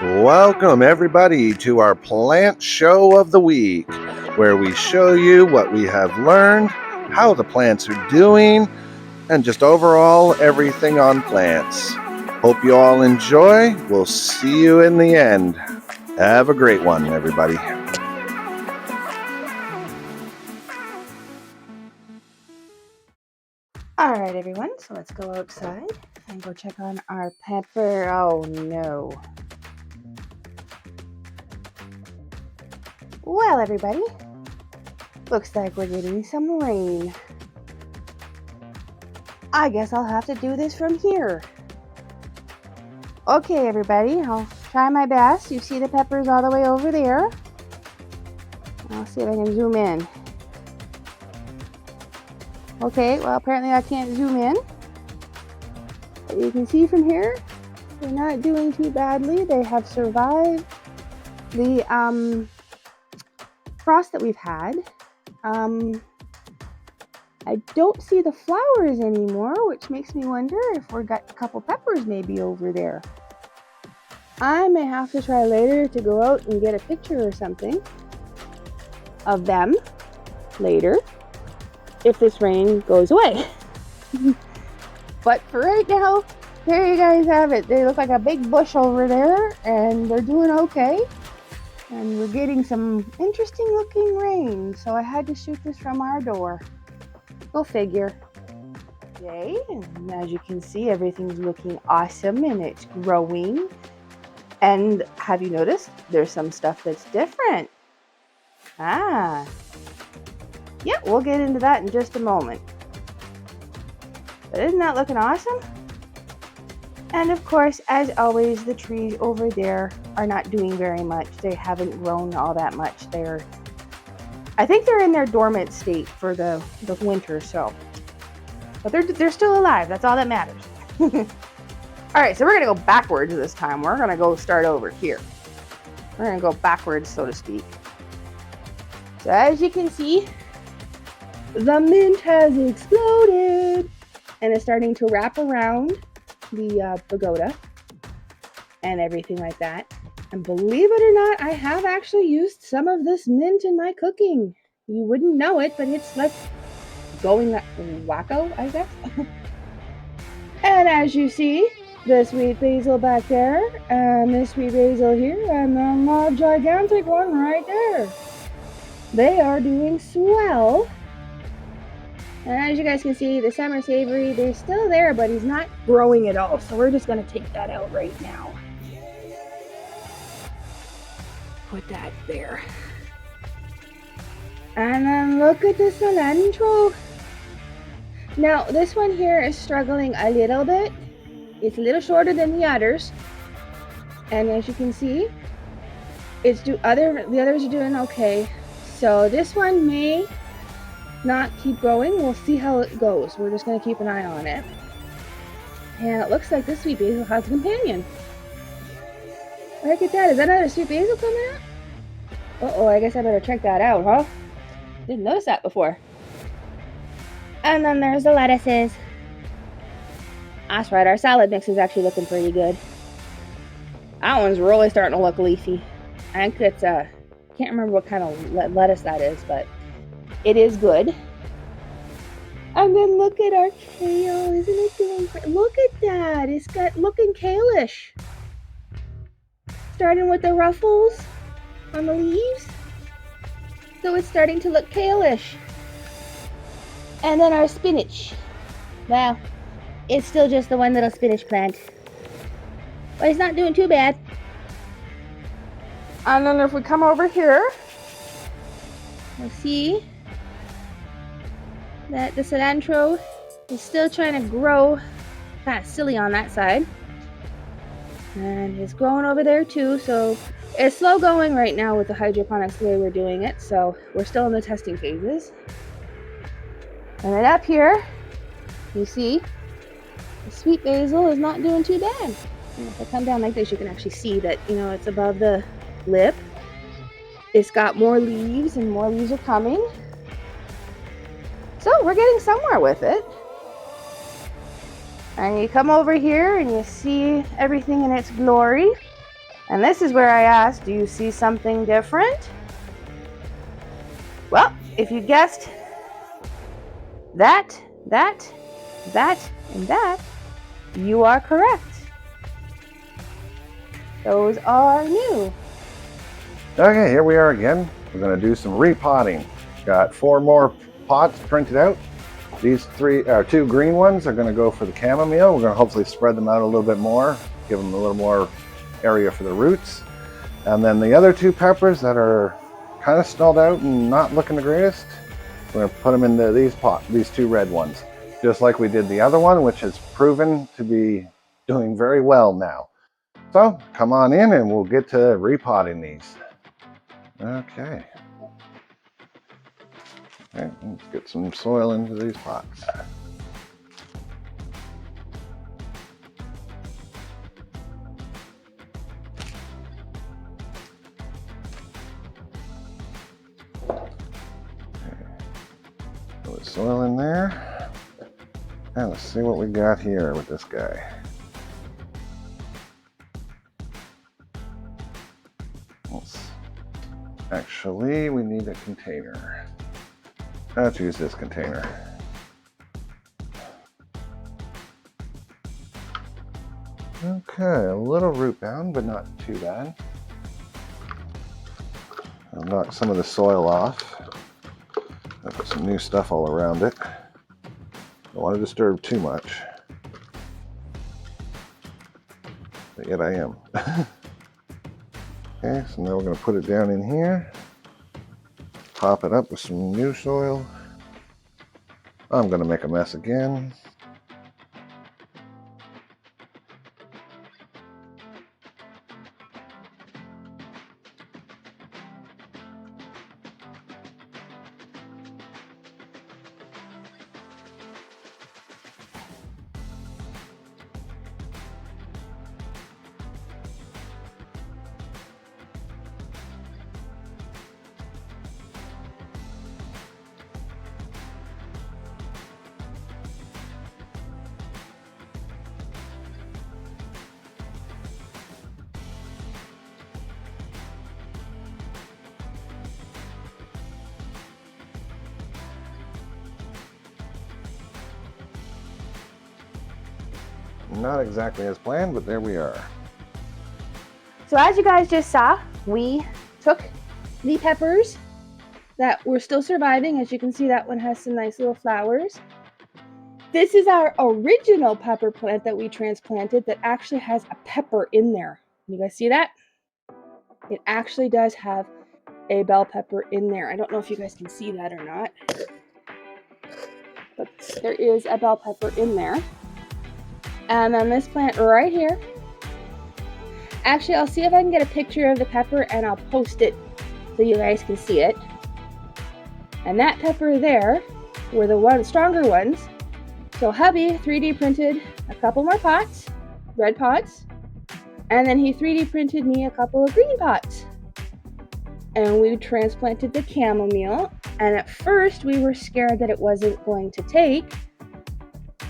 Welcome, everybody, to our plant show of the week, where we show you what we have learned, how the plants are doing, and just overall everything on plants. Hope you all enjoy. We'll see you in the end. Have a great one, everybody. All right, everyone, so let's go outside and go check on our pepper. Oh, no. Well, everybody, looks like we're getting some rain. I guess I'll have to do this from here. Okay, everybody, I'll try my best. You see the peppers all the way over there. I'll see if I can zoom in. Okay, well, apparently I can't zoom in. But you can see from here, they're not doing too badly. They have survived the frost that we've had. I don't see the flowers anymore, which makes me wonder if we've got a couple peppers maybe over there. I may have to try later to go out and get a picture or something of them later if this rain goes away. But for right now, there you guys have it. They look like a big bush over there, and they're doing okay. And we're getting some interesting looking rain, so I had to shoot this from our door. Go figure. Okay, and as you can see, everything's looking awesome and it's growing. And have you noticed there's some stuff that's different? Yeah, we'll get into that in just a moment. But isn't that looking awesome? And of course, as always, the trees over there are not doing very much. They haven't grown all that much. I think they're in their dormant state for the winter, so. But they're still alive. That's all that matters. All right, so we're gonna go backwards this time. We're gonna go start over here. We're gonna go backwards, so to speak. So as you can see, the mint has exploded and is starting to wrap around the pagoda and everything like that. And believe it or not, I have actually used some of this mint in my cooking. You wouldn't know it, but it's like going wacko, I guess. And as you see, the sweet basil back there, and the sweet basil here, and the gigantic one right there. They are doing swell. And as you guys can see, the summer savory, they're still there, but he's not growing at all. So we're just going to take that out right now. Put that there. And then look at the cilantro. Now, this one here is struggling a little bit. It's a little shorter than the others. And as you can see, the others are doing okay. So this one may not keep growing. We'll see how it goes. We're just going to keep an eye on it. And it looks like this sweet basil has a companion. Look at that. Is that another sweet basil coming out? Uh-oh, I guess I better check that out, huh? Didn't notice that before. And then there's the lettuces. That's right, our salad mix is actually looking pretty good. That one's really starting to look leafy. I think it's, can't remember what kind of lettuce that is, but it is good. And then look at our kale. Isn't it doing great? Look at that. It's looking kale-ish. Starting with the ruffles on the leaves. So it's starting to look kale-ish. And then our spinach. Well, it's still just the one little spinach plant. But it's not doing too bad. And then if we come over here, you'll see that the cilantro is still trying to grow. Kind of silly on that side. And it's growing over there too, so it's slow going right now with the hydroponics the way we're doing it, so we're still in the testing phases. And then up here, you see, the sweet basil is not doing too bad. And if I come down like this, you can actually see that, it's above the lip. It's got more leaves, and more leaves are coming. So we're getting somewhere with it. And you come over here and you see everything in its glory. And this is where I asked, do you see something different? Well, if you guessed that, and that, you are correct. Those are new. Okay, here we are again. We're going to do some repotting. Got 4 more pots printed out. These 2 green ones are going to go for the chamomile. We're going to hopefully spread them out a little bit more, give them a little more area for the roots. And then the other 2 peppers that are kind of stalled out and not looking the greatest, we're going to put them into these 2 red ones, just like we did the other one, which has proven to be doing very well now. So come on in and we'll get to repotting these. Okay. All right, let's get some soil into these pots. Put the soil in there. And let's see what we got here with this guy. Actually, we need a container. Let's use this container. Okay, a little root bound, but not too bad. I'll knock some of the soil off. I'll put some new stuff all around it. Don't want to disturb too much. But yet I am. Okay, so now we're going to put it down in here. Top it up with some new soil. I'm going to make a mess again. Not exactly as planned, but there we are. So as you guys just saw, we took the peppers that were still surviving. As you can see, that one has some nice little flowers. This is our original pepper plant that we transplanted that actually has a pepper in there. You guys see that? It actually does have a bell pepper in there. I don't know if you guys can see that or not, but there is a bell pepper in there. And then this plant right here, actually I'll see if I can get a picture of the pepper and I'll post it so you guys can see it. And that pepper there were the stronger ones. So hubby 3D printed a couple more pots, red pots, and then he 3D printed me a couple of green pots. And we transplanted the chamomile, and at first we were scared that it wasn't going to take.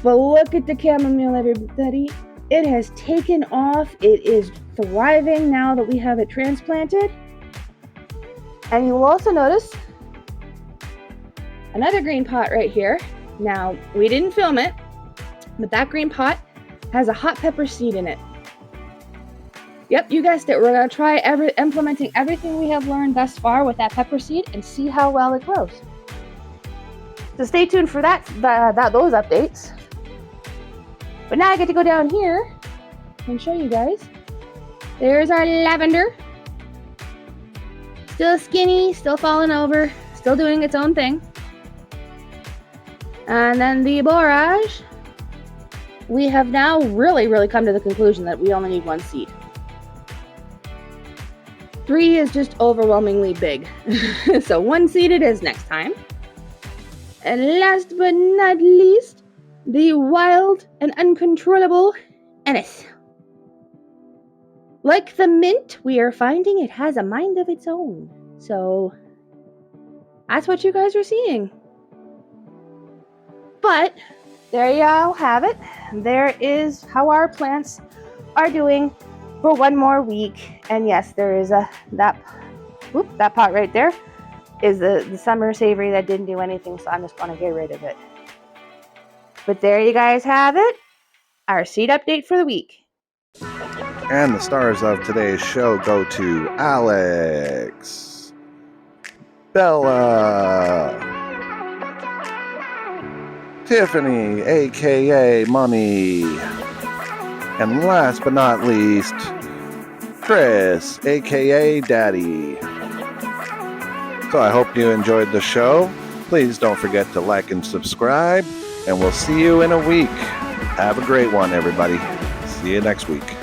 But look at the chamomile, everybody. It has taken off. It is thriving now that we have it transplanted. And you will also notice another green pot right here. Now, we didn't film it, but that green pot has a hot pepper seed in it. Yep, you guessed it. We're going to try implementing everything we have learned thus far with that pepper seed and see how well it grows. So stay tuned for those updates. But now I get to go down here and show you guys. There's our lavender. Still skinny, still falling over, still doing its own thing. And then the borage, we have now really come to the conclusion that we only need 1 seed. 3 is just overwhelmingly big. So 1 seed it is next time. And last but not least, the wild and uncontrollable anise. Like the mint, we are finding it has a mind of its own. So that's what you guys are seeing. But there y'all have it. There is how our plants are doing for one more week. And yes, there is that pot right there is the summer savory that didn't do anything, so I'm just going to get rid of it. But there you guys have it, our seed update for the week. And the stars of today's show go to Alex, Bella, Tiffany, aka Mommy, and last but not least, Chris, aka Daddy. So I hope you enjoyed the show. Please don't forget to like and subscribe, and we'll see you in a week. Have a great one, everybody. See you next week.